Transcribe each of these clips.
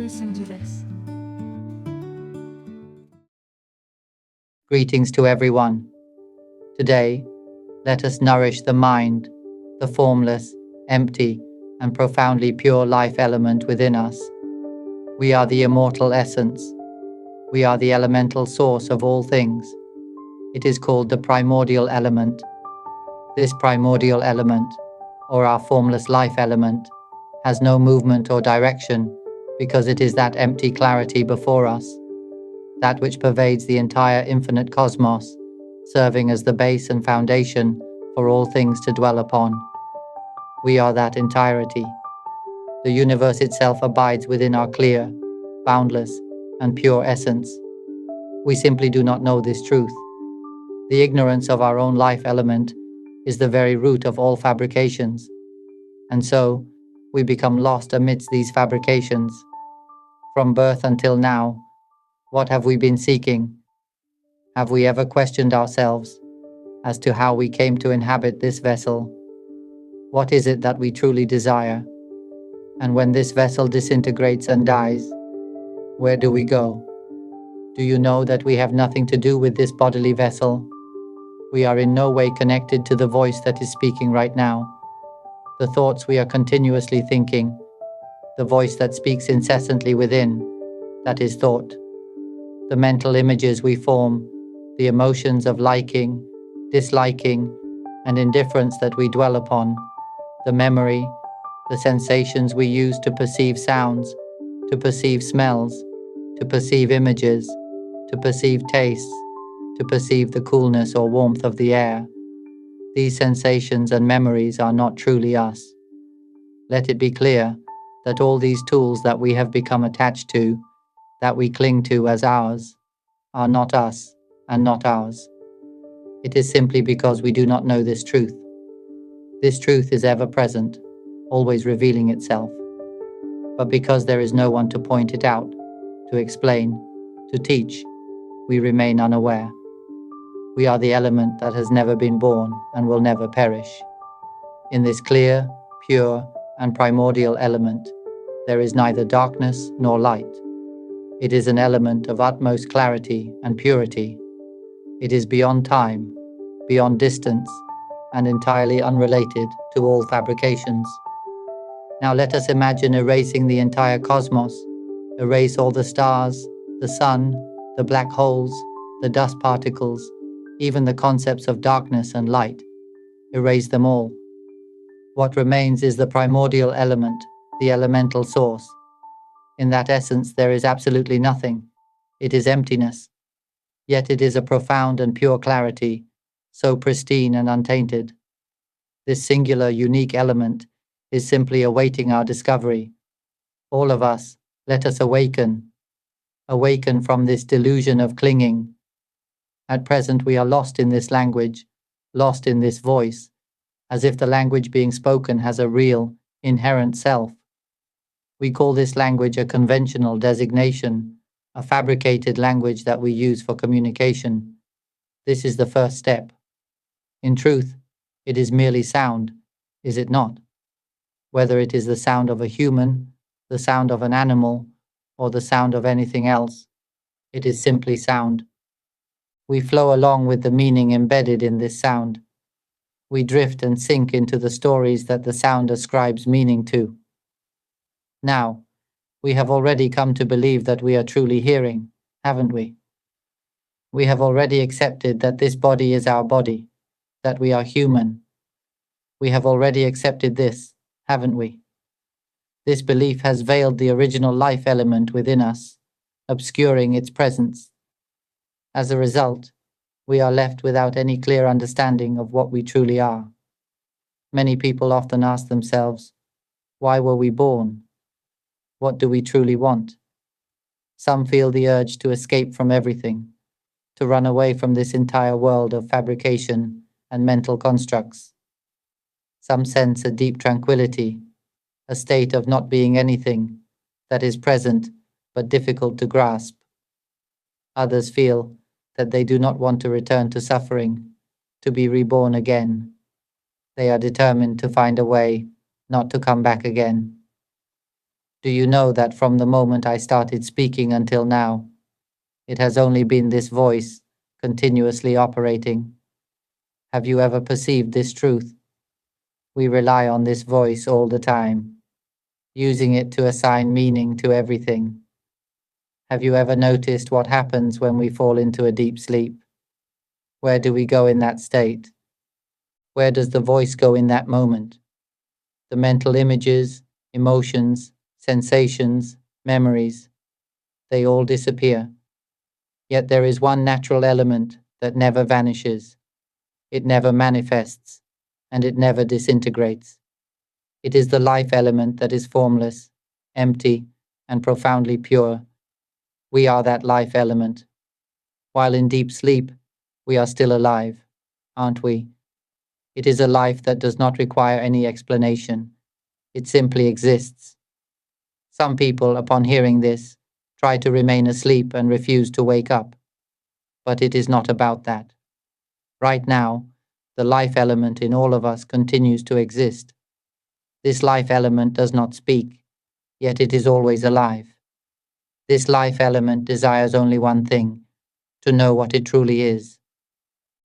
listen to this. Greetings to everyone. Today, let us nourish the mind, the formless, empty, and profoundly pure life element within us. We are the immortal essence. We are the elemental source of all things. It is called the primordial element. This primordial element, or our formless life element, has no movement or direction because it is that empty clarity before us, that which pervades the entire infinite cosmos, serving as the base and foundation for all things to dwell upon. We are that entirety. The universe itself abides within our clear, boundless, and pure essence. We simply do not know this truth. The ignorance of our own life element is the very root of all fabrications, and so we become lost amidst these fabrications. From birth until now, what have we been seeking? Have we ever questioned ourselves as to how we came to inhabit this vessel? What is it that we truly desire? And when this vessel disintegrates and dies, where do we go? Do you know that we have nothing to do with this bodily vessel? We are in no way connected to the voice that is speaking right now, the thoughts we are continuously thinking, the voice that speaks incessantly within, that is thought, the mental images we form, the emotions of liking, disliking, and indifference that we dwell upon, the memory, the sensations we use to perceive sounds, to perceive smells, to perceive images, to perceive tastes, to perceive the coolness or warmth of the air. These sensations and memories are not truly us. Let it be clear that all these tools that we have become attached to, that we cling to as ours, are not us and not ours. It is simply because we do not know this truth. This truth is ever present, always revealing itself. But because there is no one to point it out, to explain, to teach, we remain unaware. We are the element that has never been born and will never perish. In this clear, pure, and primordial element, there is neither darkness nor light. It is an element of utmost clarity and purity. It is beyond time, beyond distance, and entirely unrelated to all fabrications. Now let us imagine erasing the entire cosmos, erase all the stars, the sun, the black holes, the dust particles, even the concepts of darkness and light. Erase them all. What remains is the primordial element, the elemental source. In that essence there is absolutely nothing. It is emptiness. Yet it is a profound and pure clarity, so pristine and untainted. This singular, unique element is simply awaiting our discovery. All of us, let us awaken. Awaken from this delusion of clinging. At present we are lost in this language, lost in this voice, as if the language being spoken has a real, inherent self. We call this language a conventional designation, a fabricated language that we use for communication. This is the first step. In truth, it is merely sound, is it not? Whether it is the sound of a human, the sound of an animal, or the sound of anything else, it is simply sound. We flow along with the meaning embedded in this sound. We drift and sink into the stories that the sound ascribes meaning to. Now, we have already come to believe that we are truly hearing, haven't we? We have already accepted that this body is our body, that we are human. We have already accepted this, haven't we? This belief has veiled the original life element within us, obscuring its presence. As a result, we are left without any clear understanding of what we truly are. Many people often ask themselves, why were we born? What do we truly want? Some feel the urge to escape from everything, to run away from this entire world of fabrication and mental constructs. Some sense a deep tranquility, a state of not being anything that is present but difficult to grasp. Others feel that they do not want to return to suffering, to be reborn again. They are determined to find a way not to come back again. Do you know that from the moment I started speaking until now, it has only been this voice continuously operating? Have you ever perceived this truth? We rely on this voice all the time, using it to assign meaning to everything. Have you ever noticed what happens when we fall into a deep sleep? Where do we go in that state? Where does the voice go in that moment? The mental images, emotions, sensations, memories, they all disappear. Yet there is one natural element that never vanishes. It never manifests, and it never disintegrates. It is the life element that is formless, empty, and profoundly pure. We are that life element. While in deep sleep, we are still alive, aren't we? It is a life that does not require any explanation. It simply exists. Some people, upon hearing this, try to remain asleep and refuse to wake up. But it is not about that. Right now, the life element in all of us continues to exist. This life element does not speak, yet it is always alive. This life element desires only one thing, to know what it truly is.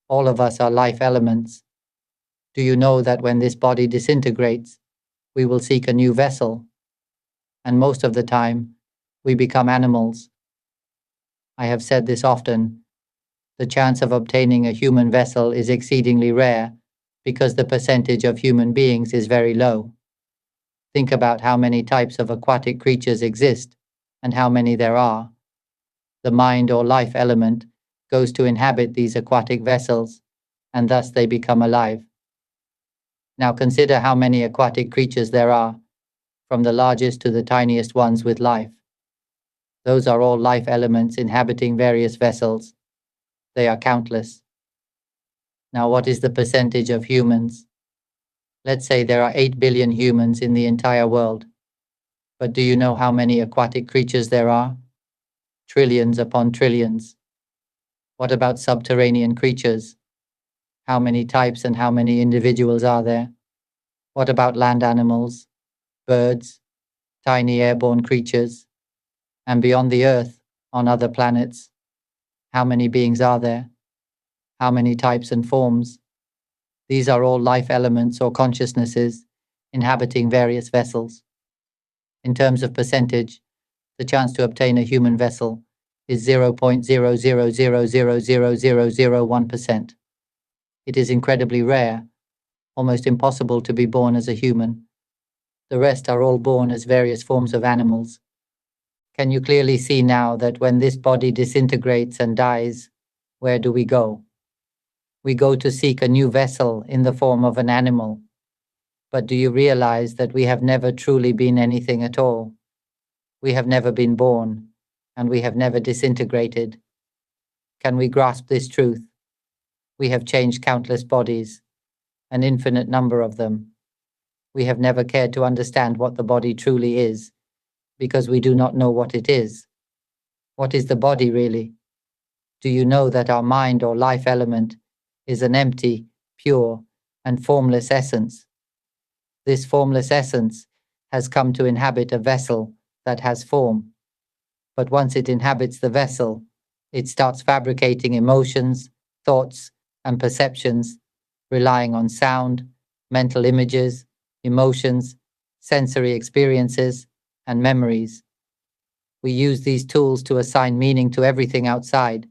All of us are life elements. Do you know that when this body disintegrates, we will seek a new vessel? And most of the time, we become animals. I have said this often. The chance of obtaining a human vessel is exceedingly rare because the percentage of human beings is very low. Think about how many types of aquatic creatures exist and how many there are. The mind or life element goes to inhabit these aquatic vessels, and thus they become alive. Now consider how many aquatic creatures there are, from the largest to the tiniest ones with life. Those are all life elements inhabiting various vessels. They are countless. Now what is the percentage of humans? Let's say there are 8 billion humans in the entire world. But do you know how many aquatic creatures there are? Trillions upon trillions. What about subterranean creatures? How many types and how many individuals are there? What about land animals, birds, tiny airborne creatures? And beyond the Earth, on other planets, how many beings are there? How many types and forms? These are all life elements or consciousnesses inhabiting various vessels. In terms of percentage, the chance to obtain a human vessel is 0.000000001%. It is incredibly rare, almost impossible to be born as a human. The rest are all born as various forms of animals. Can you clearly see now that when this body disintegrates and dies, where do we go? We go to seek a new vessel in the form of an animal. But do you realize that we have never truly been anything at all? We have never been born, and we have never disintegrated. Can we grasp this truth? We have changed countless bodies, an infinite number of them. We have never cared to understand what the body truly is, because we do not know what it is. What is the body really? Do you know that our mind or life element is an empty, pure, and formless essence? This formless essence has come to inhabit a vessel that has form. But once it inhabits the vessel, it starts fabricating emotions, thoughts, and perceptions, relying on sound, mental images, emotions, sensory experiences, and memories. We use these tools to assign meaning to everything outside,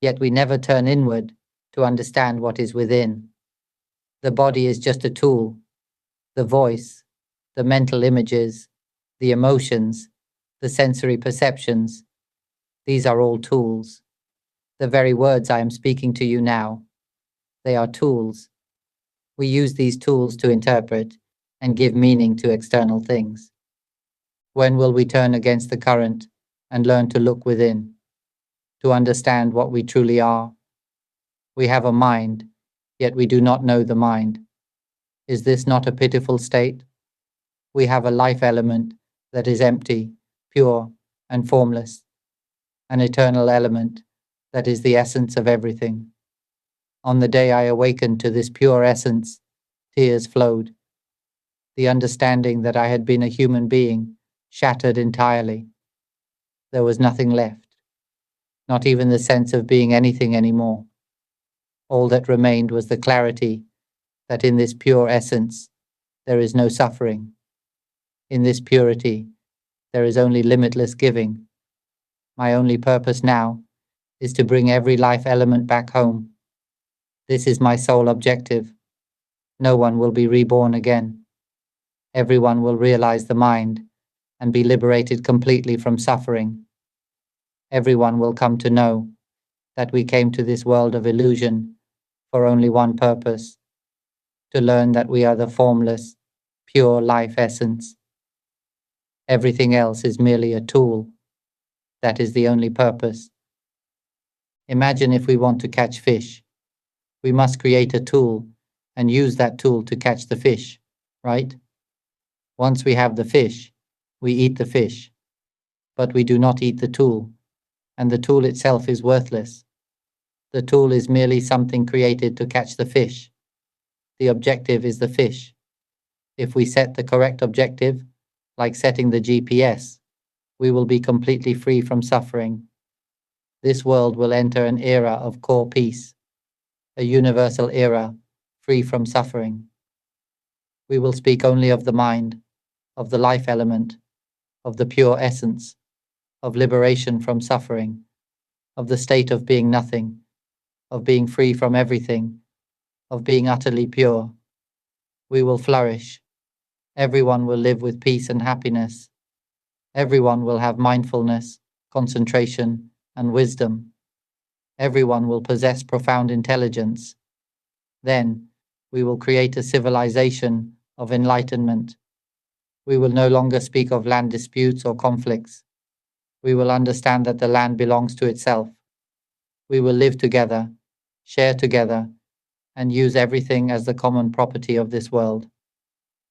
yet we never turn inward to understand what is within. The body is just a tool. The voice, the mental images, the emotions, the sensory perceptions, these are all tools. The very words I am speaking to you now, they are tools. We use these tools to interpret and give meaning to external things. When will we turn against the current and learn to look within, to understand what we truly are? We have a mind, yet we do not know the mind. Is this not a pitiful state? We have a life element that is empty, pure, and formless, an eternal element that is the essence of everything. On the day I awakened to this pure essence, tears flowed. The understanding that I had been a human being shattered entirely. There was nothing left, not even the sense of being anything anymore. All that remained was the clarity that in this pure essence there is no suffering. In this purity there is only limitless giving. My only purpose now is to bring every life element back home. This is my sole objective. No one will be reborn again. Everyone will realize the mind and be liberated completely from suffering. Everyone will come to know that we came to this world of illusion for only one purpose: to learn that we are the formless, pure life essence. Everything else is merely a tool. That is the only purpose. Imagine if we want to catch fish. We must create a tool and use that tool to catch the fish, right? Once we have the fish, we eat the fish. But we do not eat the tool, and the tool itself is worthless. The tool is merely something created to catch the fish. The objective is the fish. If we set the correct objective, like setting the GPS, we will be completely free from suffering. This world will enter an era of core peace, a universal era free from suffering. We will speak only of the mind, of the life element, of the pure essence, of liberation from suffering, of the state of being nothing, of being free from everything, of being utterly pure. We will flourish. Everyone will live with peace and happiness. Everyone will have mindfulness, concentration, and wisdom. Everyone will possess profound intelligence. Then we will create a civilization of enlightenment. We will no longer speak of land disputes or conflicts. We will understand that the land belongs to itself. We will live together, share together, and use everything as the common property of this world.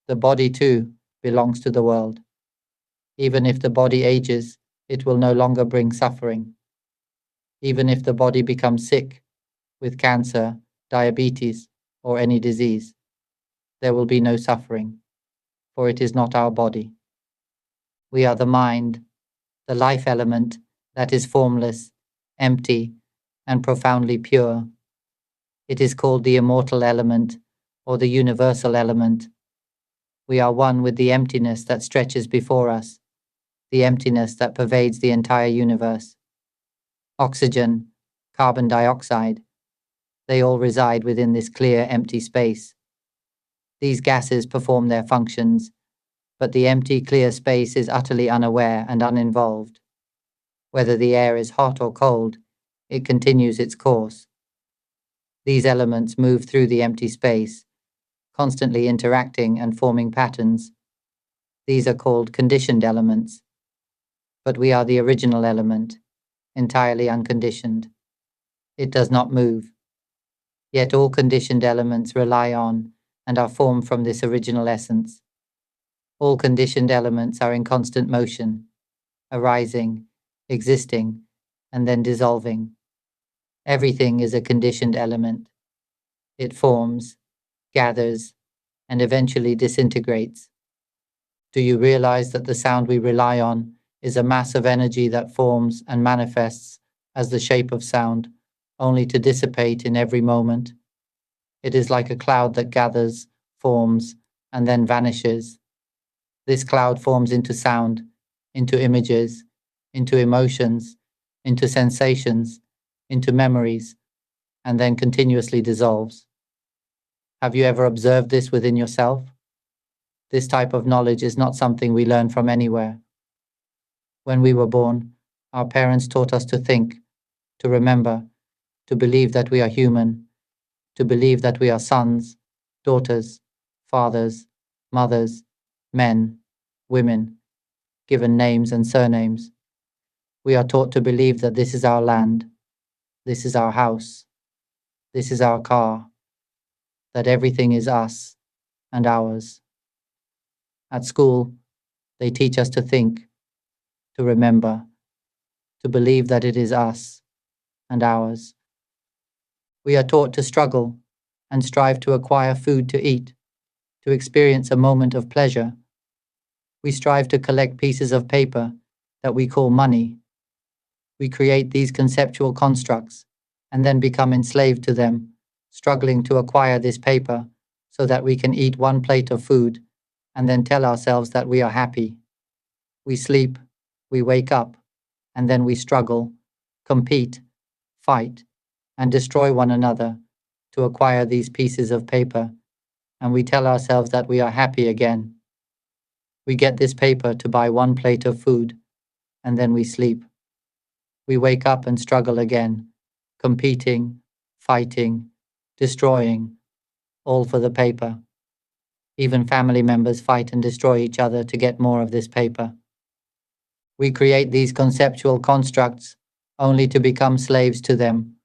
The body, too, belongs to the world. Even if the body ages, it will no longer bring suffering. Even if the body becomes sick with cancer, diabetes, or any disease, there will be no suffering, for it is not our body. We are the mind, the life element that is formless, empty, and profoundly pure. It is called the immortal element or the universal element. We are one with the emptiness that stretches before us, the emptiness that pervades the entire universe. Oxygen, carbon dioxide, they all reside within this clear, empty space. These gases perform their functions, but the empty, clear space is utterly unaware and uninvolved. Whether the air is hot or cold, it continues its course. These elements move through the empty space, constantly interacting and forming patterns. These are called conditioned elements. But we are the original element, entirely unconditioned. It does not move. Yet all conditioned elements rely on and are formed from this original essence. All conditioned elements are in constant motion, arising, existing, and then dissolving. Everything is a conditioned element. It forms, gathers, and eventually disintegrates. Do you realize that the sound we rely on is a mass of energy that forms and manifests as the shape of sound, only to dissipate in every moment? It is like a cloud that gathers, forms, and then vanishes. This cloud forms into sound, into images, into emotions, into sensations, into memories, and then continuously dissolves. Have you ever observed this within yourself? This type of knowledge is not something we learn from anywhere. When we were born, our parents taught us to think, to remember, to believe that we are human, to believe that we are sons, daughters, fathers, mothers, men, women, given names and surnames. We are taught to believe that this is our land, this is our house, this is our car, that everything is us and ours. At school, they teach us to think, to remember, to believe that it is us and ours. We are taught to struggle and strive to acquire food to eat, to experience a moment of pleasure. We strive to collect pieces of paper that we call money. We create these conceptual constructs and then become enslaved to them, struggling to acquire this paper so that we can eat one plate of food and then tell ourselves that we are happy. We sleep, we wake up, and then we struggle, compete, fight, and destroy one another to acquire these pieces of paper, and we tell ourselves that we are happy again. We get this paper to buy one plate of food, and then we sleep. We wake up and struggle again, competing, fighting, destroying, all for the paper. Even family members fight and destroy each other to get more of this paper. We create these conceptual constructs only to become slaves to them,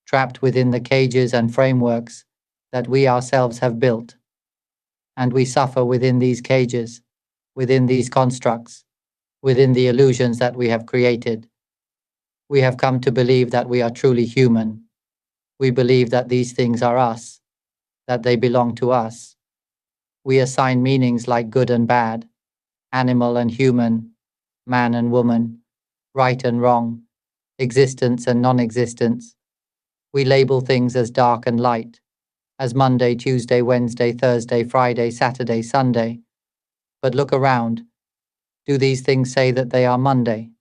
trapped within the cages and frameworks that we ourselves have built. And we suffer within these cages, within these constructs, within the illusions that we have created. We have come to believe that we are truly human. We believe that these things are us, that they belong to us. We assign meanings like good and bad, animal and human, man and woman, right and wrong, existence and non-existence. We label things as dark and light, as Monday, Tuesday, Wednesday, Thursday, Friday, Saturday, Sunday. But look around. Do these things say that they are Monday?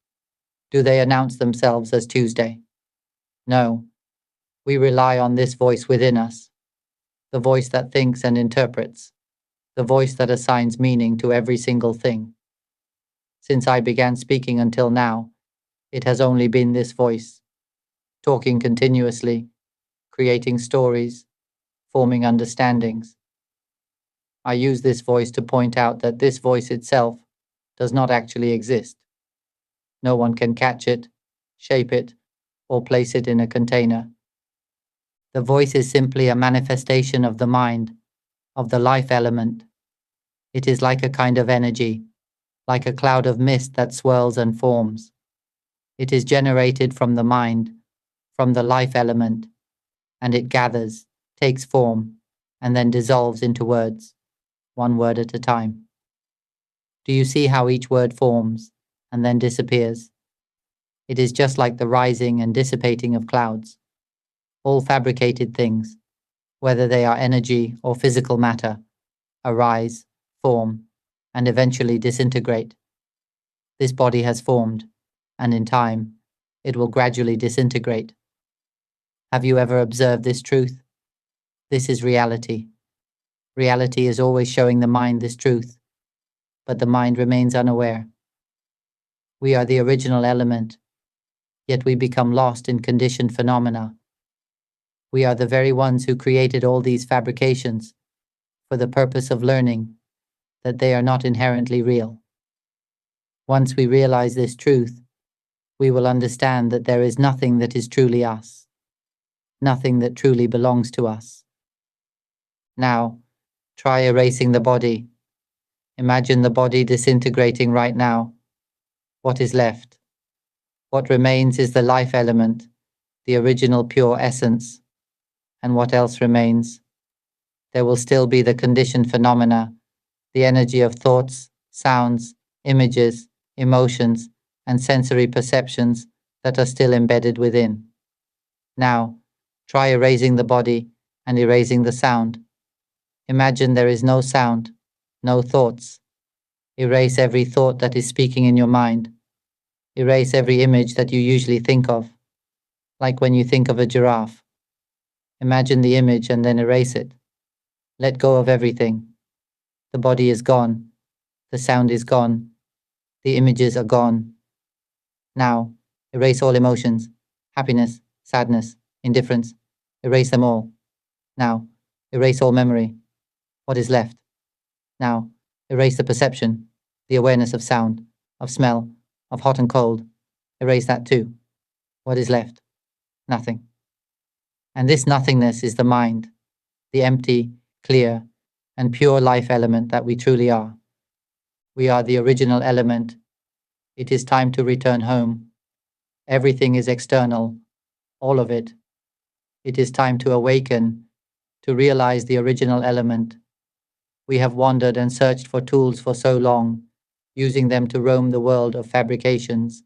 Do they announce themselves as Tuesday? No. We rely on this voice within us, the voice that thinks and interprets, the voice that assigns meaning to every single thing. Since I began speaking until now, it has only been this voice, talking continuously, creating stories, forming understandings. I use this voice to point out that this voice itself does not actually exist. No one can catch it, shape it, or place it in a container. The voice is simply a manifestation of the mind, of the life element. It is like a kind of energy, like a cloud of mist that swirls and forms. It is generated from the mind, from the life element, and it gathers, takes form, and then dissolves into words, one word at a time. Do you see how each word forms and then disappears? It is just like the rising and dissipating of clouds. All fabricated things, whether they are energy or physical matter, arise, form, and eventually disintegrate. This body has formed, and in time, it will gradually disintegrate. Have you ever observed this truth? This is reality. Reality is always showing the mind this truth, but the mind remains unaware. We are the original element, yet we become lost in conditioned phenomena. We are the very ones who created all these fabrications for the purpose of learning that they are not inherently real. Once we realize this truth, we will understand that there is nothing that is truly us, nothing that truly belongs to us. Now, try erasing the body. Imagine the body disintegrating right now. What is left? What remains is the life element, the original pure essence. And what else remains? There will still be the conditioned phenomena, the energy of thoughts, sounds, images, emotions, and sensory perceptions that are still embedded within. Now, try erasing the body and erasing the sound. Imagine there is no sound, no thoughts. Erase every thought that is speaking in your mind. Erase every image that you usually think of, like when you think of a giraffe. Imagine the image and then erase it. Let go of everything. The body is gone. The sound is gone. The images are gone. Now, erase all emotions, happiness, sadness, indifference. Erase them all. Now, erase all memory. What is left? Now, erase the perception, the awareness of sound, of smell, of hot and cold. Erase that too. What is left? Nothing. And this nothingness is the mind, the empty, clear, and pure life element that we truly are. We are the original element. It is time to return home. Everything is external, all of it. It is time to awaken, to realize the original element. We have wandered and searched for tools for so long, using them to roam the world of fabrications.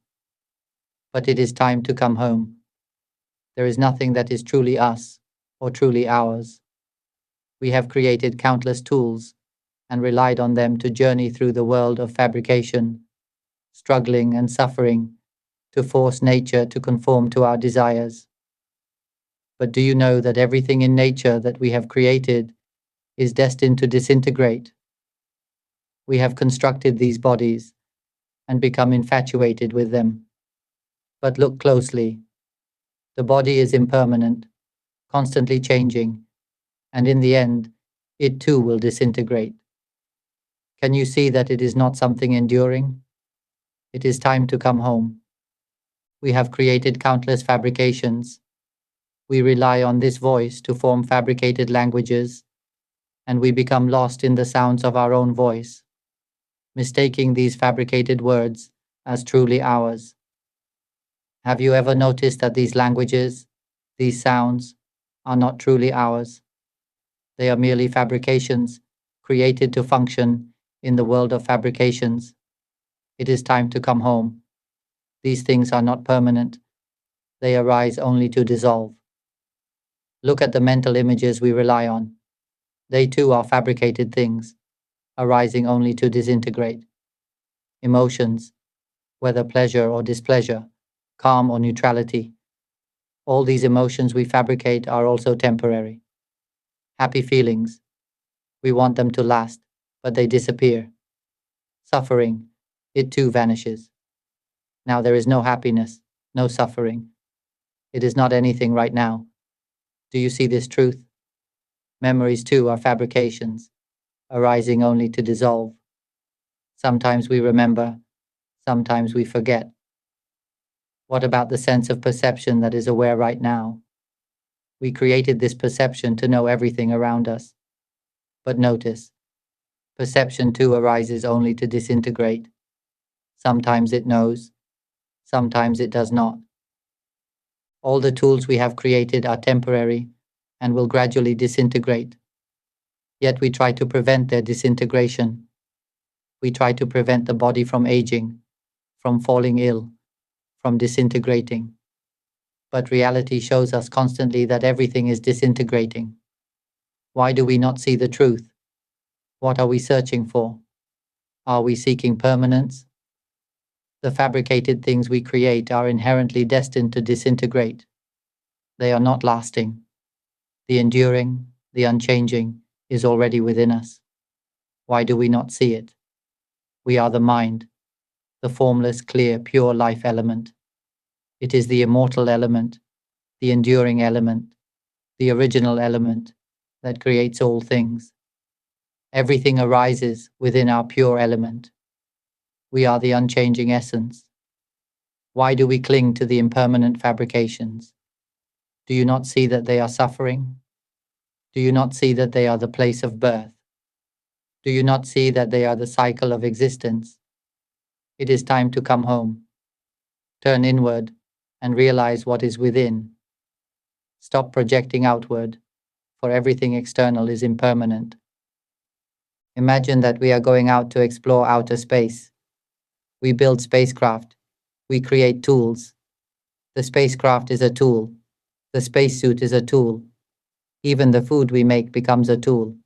But it is time to come home. There is nothing that is truly us or truly ours. We have created countless tools and relied on them to journey through the world of fabrication, struggling and suffering to force nature to conform to our desires. But do you know that everything in nature that we have created is destined to disintegrate? We have constructed these bodies and become infatuated with them. But look closely. The body is impermanent, constantly changing, and in the end, it too will disintegrate. Can you see that it is not something enduring? It is time to come home. We have created countless fabrications. We rely on this voice to form fabricated languages, and we become lost in the sounds of our own voice, mistaking these fabricated words as truly ours. Have you ever noticed that these languages, these sounds, are not truly ours? They are merely fabrications created to function in the world of fabrications. It is time to come home. These things are not permanent. They arise only to dissolve. Look at the mental images we rely on. They too are fabricated things, arising only to disintegrate. Emotions, whether pleasure or displeasure, calm or neutrality, all these emotions we fabricate are also temporary. Happy feelings, we want them to last, but they disappear. Suffering, it too vanishes. Now there is no happiness, no suffering. It is not anything right now. Do you see this truth? Memories too are fabrications, arising only to dissolve. Sometimes we remember, sometimes we forget. What about the sense of perception that is aware right now? We created this perception to know everything around us. But notice, perception too arises only to disintegrate. Sometimes it knows, sometimes it does not. All the tools we have created are temporary and will gradually disintegrate. Yet we try to prevent their disintegration. We try to prevent the body from aging, from falling ill, from disintegrating. But reality shows us constantly that everything is disintegrating. Why do we not see the truth? What are we searching for? Are we seeking permanence? The fabricated things we create are inherently destined to disintegrate. They are not lasting. The enduring, the unchanging, is already within us. Why do we not see it? We are the mind, the formless, clear, pure life element. It is the immortal element, the enduring element, the original element that creates all things. Everything arises within our pure element. We are the unchanging essence. Why do we cling to the impermanent fabrications? Do you not see that they are suffering? Do you not see that they are the place of birth? Do you not see that they are the cycle of existence? It is time to come home. Turn inward and realize what is within. Stop projecting outward, for everything external is impermanent. Imagine that we are going out to explore outer space. We build spacecraft. We create tools. The spacecraft is a tool. The spacesuit is a tool. Even the food we make becomes a tool.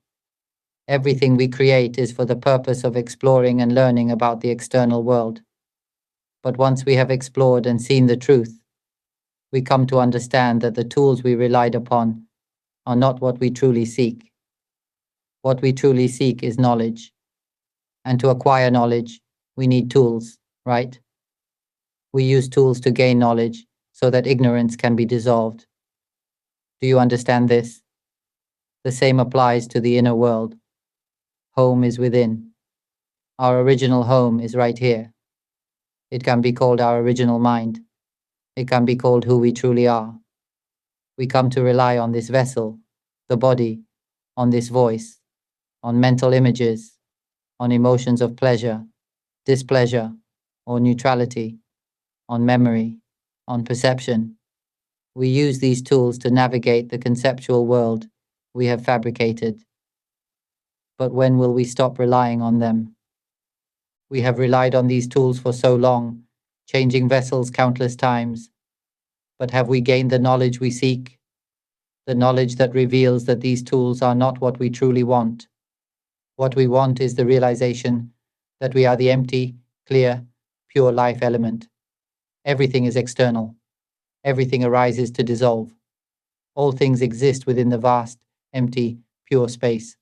Everything we create is for the purpose of exploring and learning about the external world. But once we have explored and seen the truth, we come to understand that the tools we relied upon are not what we truly seek. What we truly seek is knowledge. And to acquire knowledge, we need tools, right? We use tools to gain knowledge so that ignorance can be dissolved. Do you understand this? The same applies to the inner world. Home is within. Our original home is right here. It can be called our original mind. It can be called who we truly are. We come to rely on this vessel, the body, on this voice, on mental images, on emotions of pleasure, displeasure, or neutrality, on memory, on perception. We use these tools to navigate the conceptual world we have fabricated. But when will we stop relying on them? We have relied on these tools for so long, changing vessels countless times. But have we gained the knowledge we seek? The knowledge that reveals that these tools are not what we truly want. What we want is the realization that we are the empty, clear, pure life element. Everything is external. Everything arises to dissolve. All things exist within the vast, empty, pure space.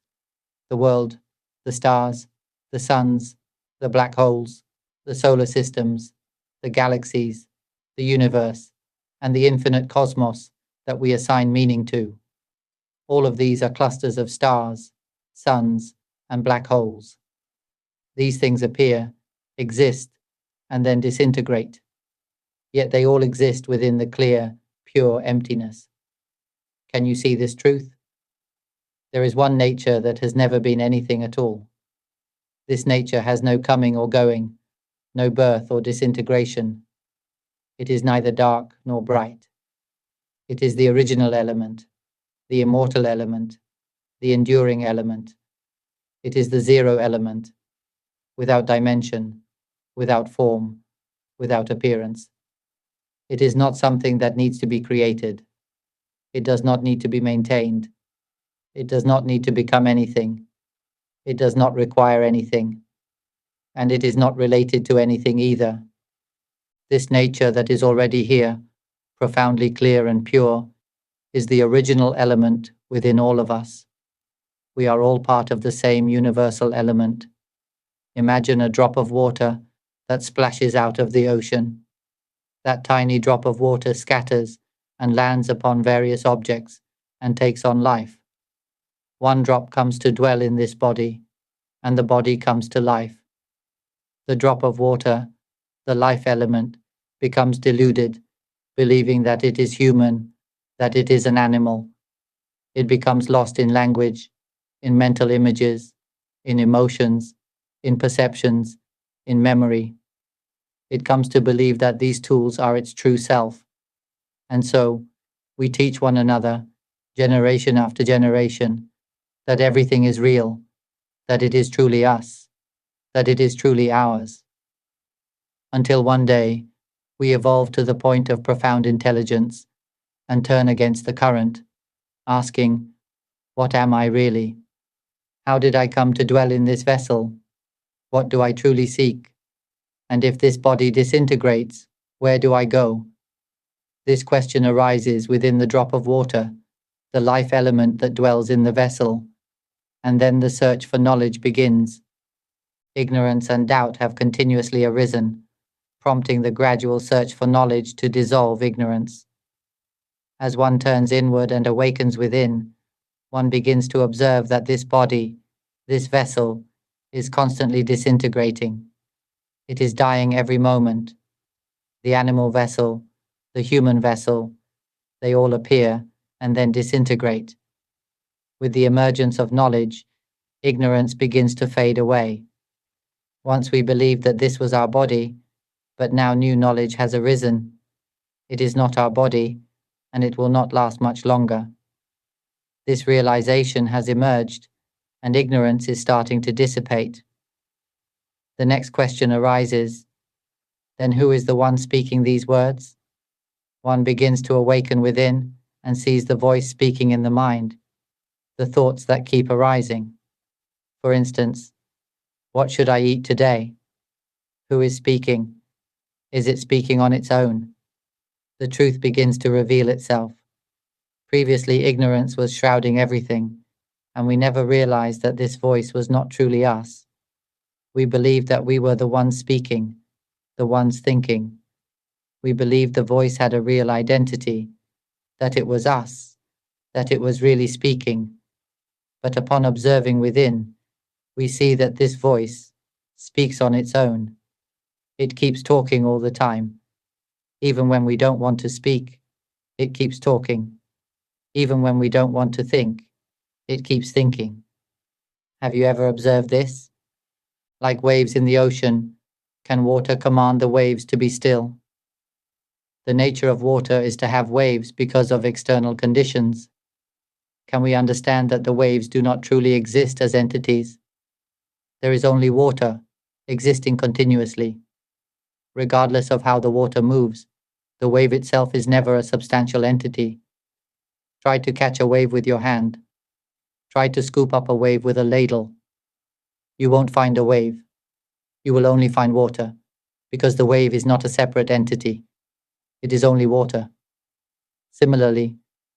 The world, the stars, the suns, the black holes, the solar systems, the galaxies, the universe, and the infinite cosmos that we assign meaning to. All of these are clusters of stars, suns, and black holes. These things appear, exist, and then disintegrate. Yet they all exist within the clear, pure emptiness. Can you see this truth? There is one nature that has never been anything at all. This nature has no coming or going, no birth or disintegration. It is neither dark nor bright. It is the original element, the immortal element, the enduring element. It is the zero element, without dimension, without form, without appearance. It is not something that needs to be created. It does not need to be maintained. It does not need to become anything. It does not require anything. And it is not related to anything either. This nature that is already here, profoundly clear and pure, is the original element within all of us. We are all part of the same universal element. Imagine a drop of water that splashes out of the ocean. That tiny drop of water scatters and lands upon various objects and takes on life. One drop comes to dwell in this body, and the body comes to life. The drop of water, the life element, becomes deluded, believing that it is human, that it is an animal. It becomes lost in language, in mental images, in emotions, in perceptions, in memory. It comes to believe that these tools are its true self. And so, we teach one another, generation after generation, that everything is real, that it is truly us, that it is truly ours. Until one day, we evolve to the point of profound intelligence and turn against the current, asking, what am I really? How did I come to dwell in this vessel? What do I truly seek? And if this body disintegrates, where do I go? This question arises within the drop of water, the life element that dwells in the vessel, and then the search for knowledge begins. Ignorance and doubt have continuously arisen, prompting the gradual search for knowledge to dissolve ignorance. As one turns inward and awakens within, one begins to observe that this body, this vessel, is constantly disintegrating. It is dying every moment. The animal vessel, the human vessel, they all appear and then disintegrate. With the emergence of knowledge, ignorance begins to fade away. Once we believed that this was our body, but now new knowledge has arisen. It is not our body, and it will not last much longer. This realization has emerged, and ignorance is starting to dissipate. The next question arises, then who is the one speaking these words? One begins to awaken within and sees the voice speaking in the mind, the thoughts that keep arising. For instance, what should I eat today? Who is speaking? Is it speaking on its own? The truth begins to reveal itself. Previously, ignorance was shrouding everything, and we never realized that this voice was not truly us. We believed that we were the ones speaking, the ones thinking. We believed the voice had a real identity, that it was us, that it was really speaking. But upon observing within, we see that this voice speaks on its own. It keeps talking all the time. Even when we don't want to speak, it keeps talking. Even when we don't want to think, it keeps thinking. Have you ever observed this? Like waves in the ocean, can water command the waves to be still? The nature of water is to have waves because of external conditions. Can we understand that the waves do not truly exist as entities? There is only water, existing continuously. Regardless of how the water moves, the wave itself is never a substantial entity. Try to catch a wave with your hand. Try to scoop up a wave with a ladle. You won't find a wave. You will only find water, because the wave is not a separate entity. It is only water. Similarly,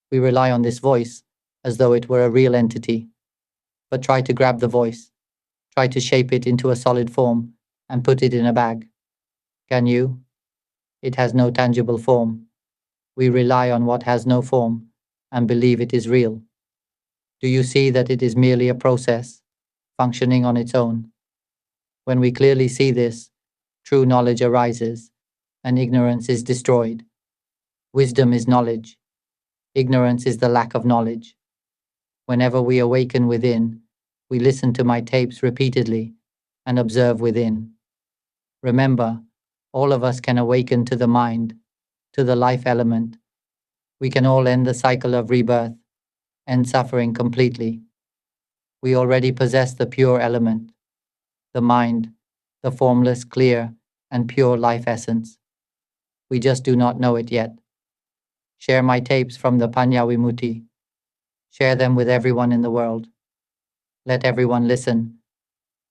we rely on this voice as though it were a real entity. But try to grab the voice. Try to shape it into a solid form and put it in a bag. Can you? It has no tangible form. We rely on what has no form and believe it is real. Do you see that it is merely a process, functioning on its own? When we clearly see this, true knowledge arises, and ignorance is destroyed. Wisdom is knowledge. Ignorance is the lack of knowledge. Whenever we awaken within, we listen to my tapes repeatedly and observe within. Remember, all of us can awaken to the mind, to the life element. We can all end the cycle of rebirth, end suffering completely. We already possess the pure element, the mind, the formless, clear, and pure life essence. We just do not know it yet. Share my tapes from the Panya Vimutti. Share them with everyone in the world. Let everyone listen.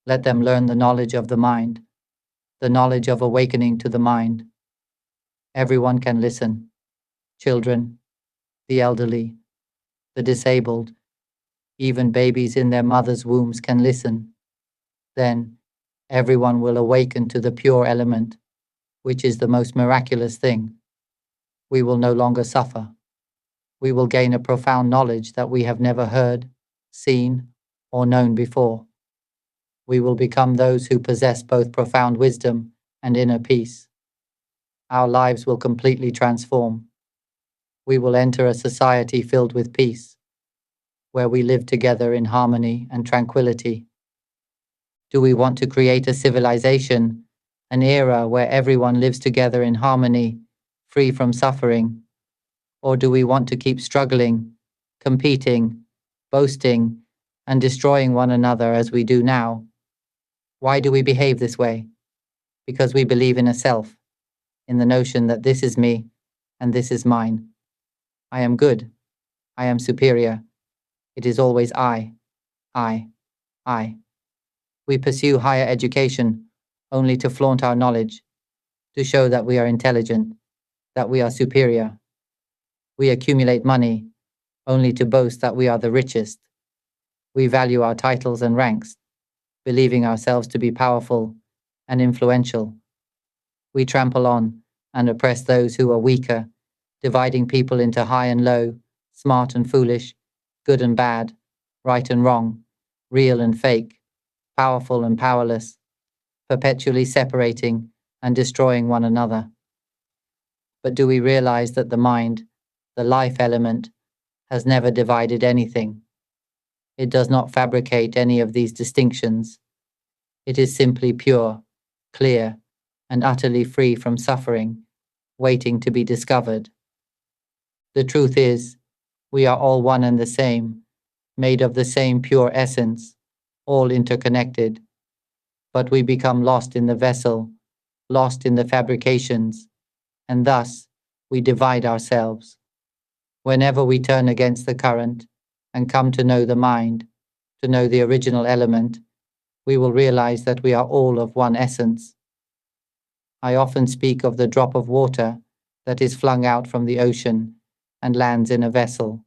Let them learn the knowledge of the mind, the knowledge of awakening to the mind. Everyone can listen. Children, the elderly, the disabled, even babies in their mothers' wombs can listen. Then everyone will awaken to the pure element, which is the most miraculous thing. We will no longer suffer. We will gain a profound knowledge that we have never heard, seen, or known before. We will become those who possess both profound wisdom and inner peace. Our lives will completely transform. We will enter a society filled with peace, where we live together in harmony and tranquility. Do we want to create a civilization, an era where everyone lives together in harmony, free from suffering? Or do we want to keep struggling, competing, boasting, and destroying one another as we do now? Why do we behave this way? Because we believe in a self, in the notion that this is me and this is mine. I am good. I am superior. It is always I. We pursue higher education only to flaunt our knowledge, to show that we are intelligent, that we are superior. We accumulate money only to boast that we are the richest. We value our titles and ranks, believing ourselves to be powerful and influential. We trample on and oppress those who are weaker, dividing people into high and low, smart and foolish, good and bad, right and wrong, real and fake, powerful and powerless, perpetually separating and destroying one another. But do we realize that the mind, the life element, has never divided anything? It does not fabricate any of these distinctions. It is simply pure, clear, and utterly free from suffering, waiting to be discovered. The truth is, we are all one and the same, made of the same pure essence, all interconnected. But we become lost in the vessel, lost in the fabrications, and thus we divide ourselves. Whenever we turn against the current and come to know the mind, to know the original element, we will realize that we are all of one essence. I often speak of the drop of water that is flung out from the ocean and lands in a vessel.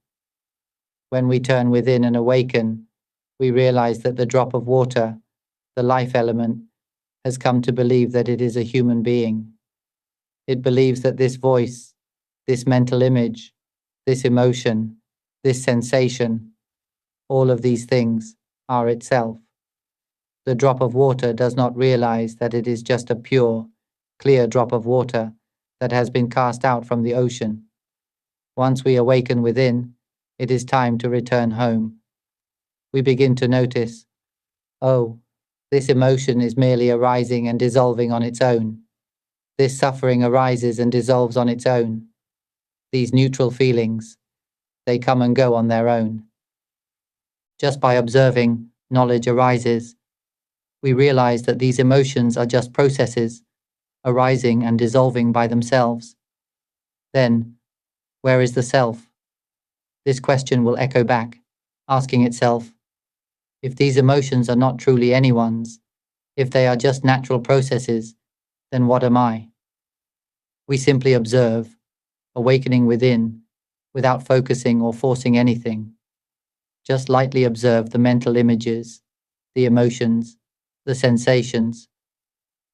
When we turn within and awaken, we realize that the drop of water, the life element, has come to believe that it is a human being. It believes that this voice, this mental image, this emotion, this sensation, all of these things are itself. The drop of water does not realize that it is just a pure, clear drop of water that has been cast out from the ocean. Once we awaken within, it is time to return home. We begin to notice, oh, this emotion is merely arising and dissolving on its own. This suffering arises and dissolves on its own. These neutral feelings, they come and go on their own. Just by observing, knowledge arises. We realize that these emotions are just processes, arising and dissolving by themselves. Then, where is the self? This question will echo back, asking itself, if these emotions are not truly anyone's, if they are just natural processes, then what am I? We simply observe, awakening within, without focusing or forcing anything. Just lightly observe the mental images, the emotions, the sensations.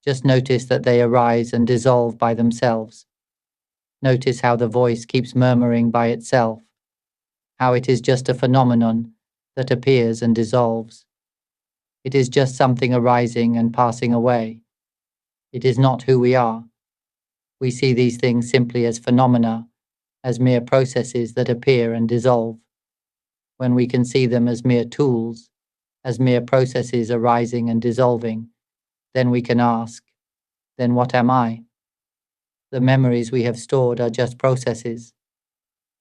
Just notice that they arise and dissolve by themselves. Notice how the voice keeps murmuring by itself, how it is just a phenomenon that appears and dissolves. It is just something arising and passing away. It is not who we are. We see these things simply as phenomena, as mere processes that appear and dissolve. When we can see them as mere tools, as mere processes arising and dissolving, then we can ask, then what am I? The memories we have stored are just processes.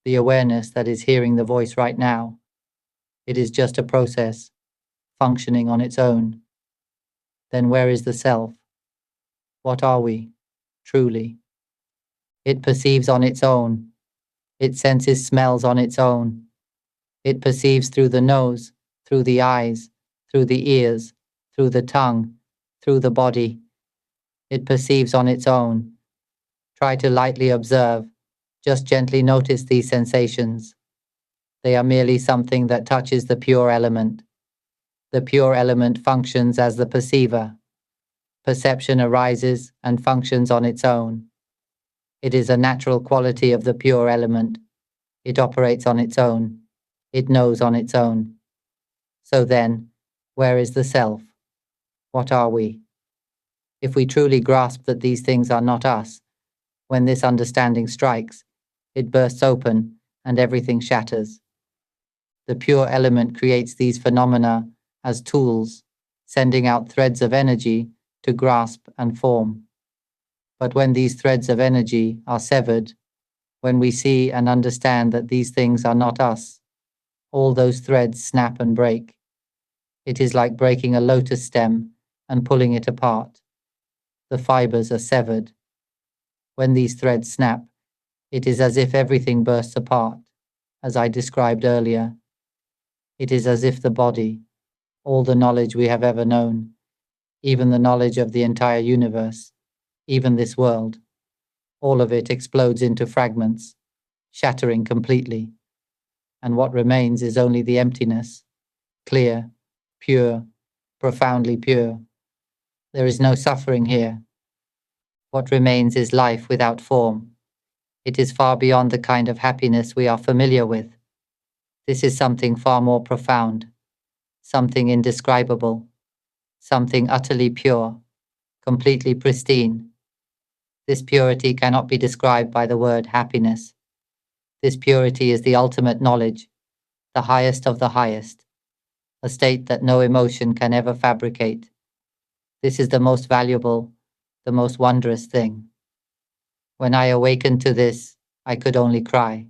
The awareness that is hearing the voice right now, it is just a process, functioning on its own. Then where is the self? What are we, truly? It perceives on its own. It senses smells on its own. It perceives through the nose, through the eyes, through the ears, through the tongue, through the body. It perceives on its own. Try to lightly observe. Just gently notice these sensations. They are merely something that touches the pure element. The pure element functions as the perceiver. Perception arises and functions on its own. It is a natural quality of the pure element. It operates on its own. It knows on its own. So then, where is the self? What are we? If we truly grasp that these things are not us, when this understanding strikes, it bursts open and everything shatters. The pure element creates these phenomena as tools, sending out threads of energy to grasp and form. But when these threads of energy are severed, when we see and understand that these things are not us, all those threads snap and break. It is like breaking a lotus stem and pulling it apart. The fibers are severed. When these threads snap, it is as if everything bursts apart, as I described earlier. It is as if the body, all the knowledge we have ever known, even the knowledge of the entire universe, even this world, all of it explodes into fragments, shattering completely. And what remains is only the emptiness, clear, pure, profoundly pure. There is no suffering here. What remains is life without form. It is far beyond the kind of happiness we are familiar with. This is something far more profound, something indescribable, something utterly pure, completely pristine. This purity cannot be described by the word happiness. This purity is the ultimate knowledge, the highest of the highest, a state that no emotion can ever fabricate. This is the most valuable, the most wondrous thing. When I awakened to this, I could only cry.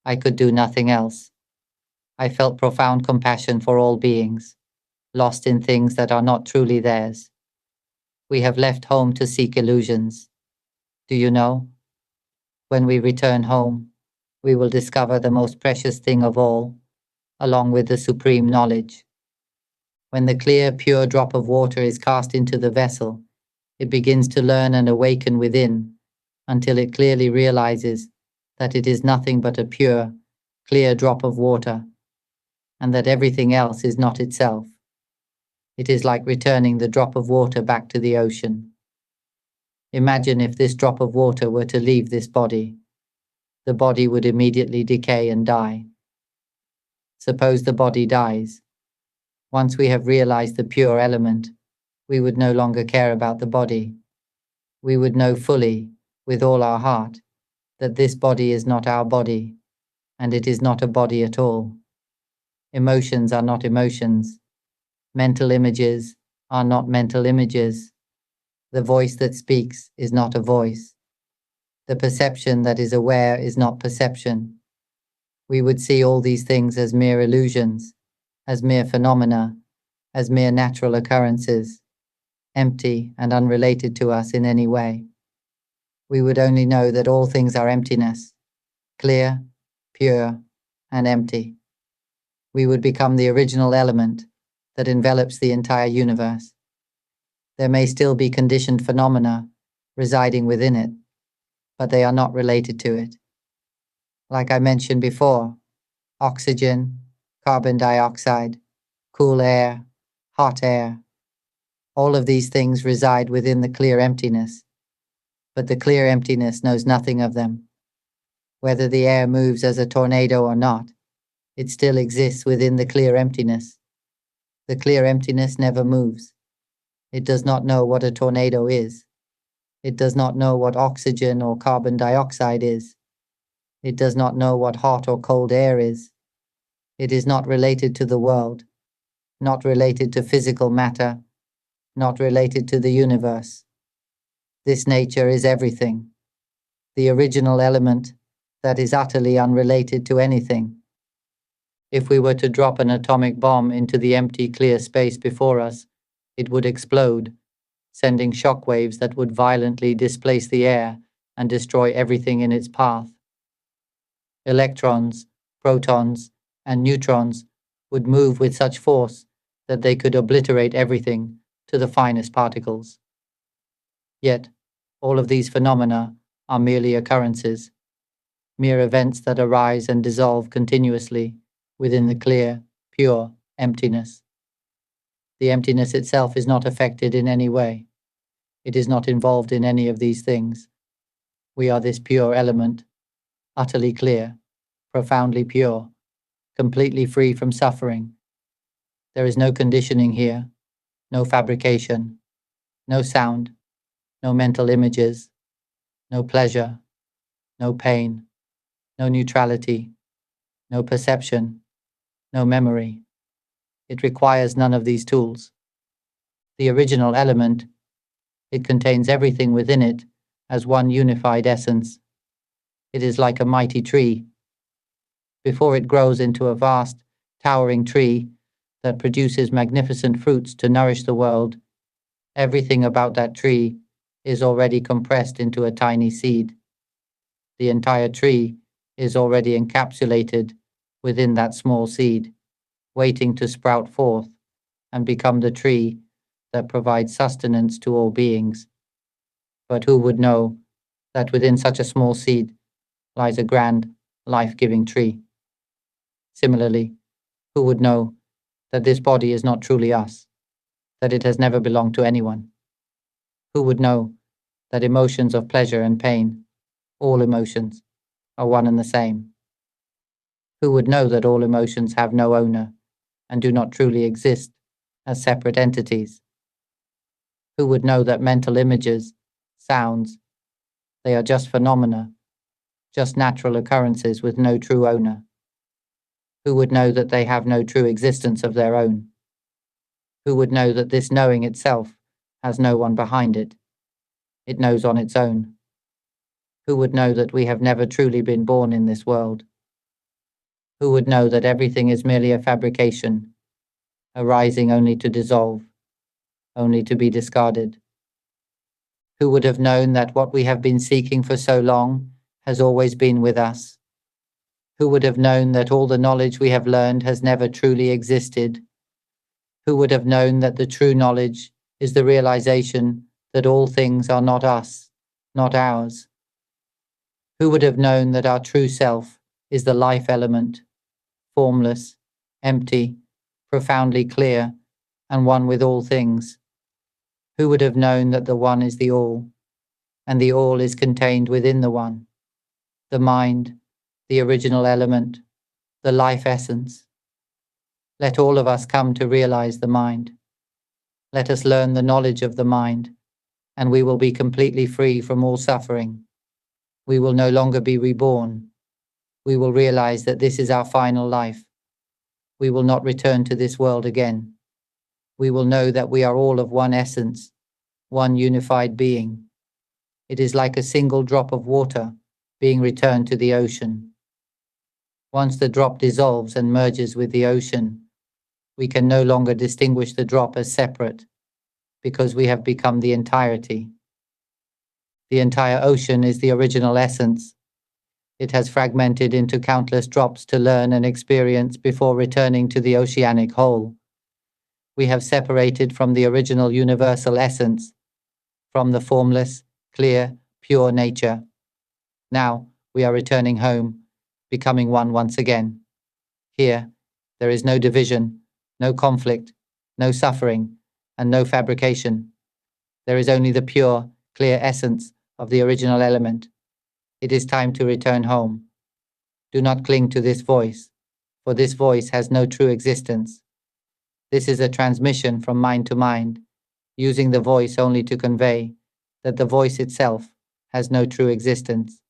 I could do nothing else. I felt profound compassion for all beings, lost in things that are not truly theirs. We have left home to seek illusions. Do you know? When we return home, we will discover the most precious thing of all, along with the supreme knowledge. When the clear, pure drop of water is cast into the vessel, it begins to learn and awaken within, until it clearly realizes that it is nothing but a pure, clear drop of water, and that everything else is not itself. It is like returning the drop of water back to the ocean. Imagine if this drop of water were to leave this body. The body would immediately decay and die. Suppose the body dies. Once we have realized the pure element, we would no longer care about the body. We would know fully, with all our heart, that this body is not our body, and it is not a body at all. Emotions are not emotions. Mental images are not mental images. The voice that speaks is not a voice. The perception that is aware is not perception. We would see all these things as mere illusions, as mere phenomena, as mere natural occurrences, empty and unrelated to us in any way, we would only know that all things are emptiness, clear, pure, and empty. We would become the original element that envelops the entire universe. There may still be conditioned phenomena residing within it, but they are not related to it. Like I mentioned before, oxygen, carbon dioxide, cool air, hot air, all of these things reside within the clear emptiness, but the clear emptiness knows nothing of them. Whether the air moves as a tornado or not, it still exists within the clear emptiness. The clear emptiness never moves. It does not know what a tornado is. It does not know what oxygen or carbon dioxide is. It does not know what hot or cold air is. It is not related to the world, not related to physical matter, not related to the universe. This nature is everything, the original element that is utterly unrelated to anything. If we were to drop an atomic bomb into the empty, clear space before us, it would explode, sending shock waves that would violently displace the air and destroy everything in its path. Electrons, protons, and neutrons would move with such force that they could obliterate everything to the finest particles. Yet, all of these phenomena are merely occurrences, mere events that arise and dissolve continuously within the clear, pure emptiness. The emptiness itself is not affected in any way. It is not involved in any of these things. We are this pure element, utterly clear, profoundly pure, completely free from suffering. There is no conditioning here, no fabrication, no sound, no mental images, no pleasure, no pain, no neutrality, no perception, no memory. It requires none of these tools. The original element, it contains everything within it as one unified essence. It is like a mighty tree. Before it grows into a vast, towering tree that produces magnificent fruits to nourish the world, everything about that tree is already compressed into a tiny seed. The entire tree is already encapsulated within that small seed, waiting to sprout forth and become the tree that provides sustenance to all beings. But who would know that within such a small seed lies a grand, life-giving tree? Similarly, who would know that this body is not truly us, that it has never belonged to anyone? Who would know that emotions of pleasure and pain, all emotions, are one and the same? Who would know that all emotions have no owner and do not truly exist as separate entities? Who would know that mental images, sounds, they are just phenomena, just natural occurrences with no true owner? Who would know that they have no true existence of their own? Who would know that this knowing itself has no one behind it? It knows on its own. Who would know that we have never truly been born in this world? Who would know that everything is merely a fabrication, arising only to dissolve, only to be discarded? Who would have known that what we have been seeking for so long has always been with us? Who would have known that all the knowledge we have learned has never truly existed? Who would have known that the true knowledge is the realization that all things are not us, not ours? Who would have known that our true self is the life element, formless, empty, profoundly clear, and one with all things? Who would have known that the one is the all, and the all is contained within the one, the mind, the original element, the life essence? Let all of us come to realize the mind. Let us learn the knowledge of the mind, and we will be completely free from all suffering. We will no longer be reborn. We will realize that this is our final life. We will not return to this world again. We will know that we are all of one essence, one unified being. It is like a single drop of water being returned to the ocean. Once the drop dissolves and merges with the ocean, We can no longer distinguish the drop as separate, because we have become the entirety. The entire ocean is the original essence. It has fragmented into countless drops to learn and experience before returning to the oceanic whole. We have separated from the original universal essence, from the formless, clear, pure nature. Now we are returning home, becoming one once again. Here, there is no division, no conflict, no suffering, and no fabrication. There is only the pure, clear essence of the original element. It is time to return home. Do not cling to this voice, for this voice has no true existence. This is a transmission from mind to mind, using the voice only to convey that the voice itself has no true existence.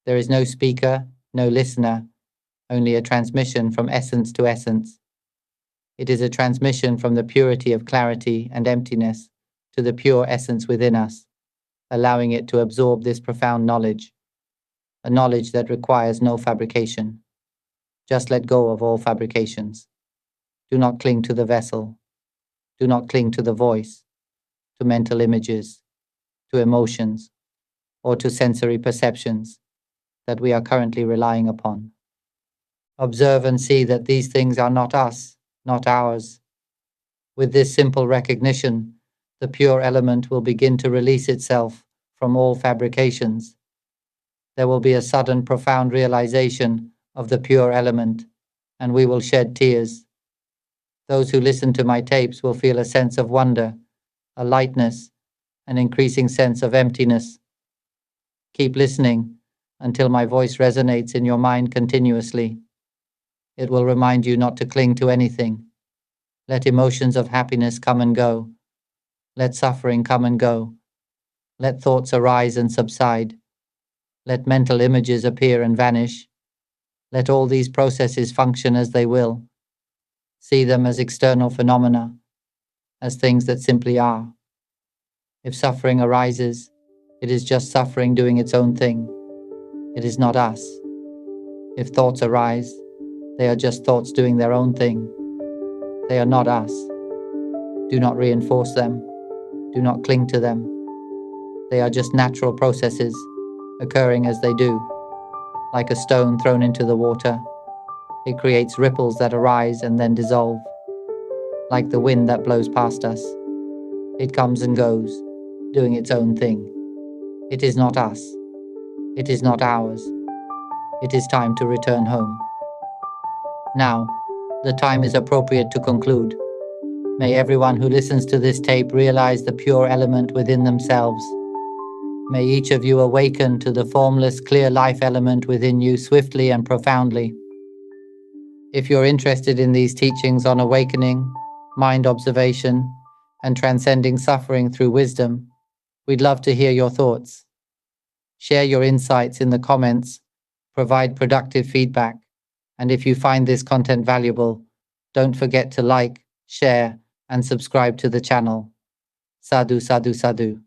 There is no speaker, no listener, only a transmission from essence to essence. It is a transmission from the purity of clarity and emptiness to the pure essence within us, allowing it to absorb this profound knowledge, a knowledge that requires no fabrication. Just let go of all fabrications. Do not cling to the vessel. Do not cling to the voice, to mental images, to emotions, or to sensory perceptions that we are currently relying upon. Observe and see that these things are not us, not ours. With this simple recognition, the pure element will begin to release itself from all fabrications. There will be a sudden, profound realization of the pure element, and we will shed tears. Those who listen to my tapes will feel a sense of wonder, a lightness, an increasing sense of emptiness. Keep listening until my voice resonates in your mind continuously. It will remind you not to cling to anything. Let emotions of happiness come and go. Let suffering come and go. Let thoughts arise and subside. Let mental images appear and vanish. Let all these processes function as they will. See them as external phenomena, as things that simply are. If suffering arises, it is just suffering doing its own thing. It is not us. If thoughts arise, they are just thoughts doing their own thing. They are not us. Do not reinforce them. Do not cling to them. They are just natural processes, occurring as they do. Like a stone thrown into the water, it creates ripples that arise and then dissolve. Like the wind that blows past us, it comes and goes, doing its own thing. It is not us. It is not ours. It is time to return home. Now, the time is appropriate to conclude. May everyone who listens to this tape realize the pure element within themselves. May each of you awaken to the formless, clear life element within you swiftly and profoundly. If you're interested in these teachings on awakening, mind observation, and transcending suffering through wisdom, we'd love to hear your thoughts. Share your insights in the comments, provide productive feedback, and if you find this content valuable, don't forget to like, share, and subscribe to the channel. Sadhu, sadhu, sadhu.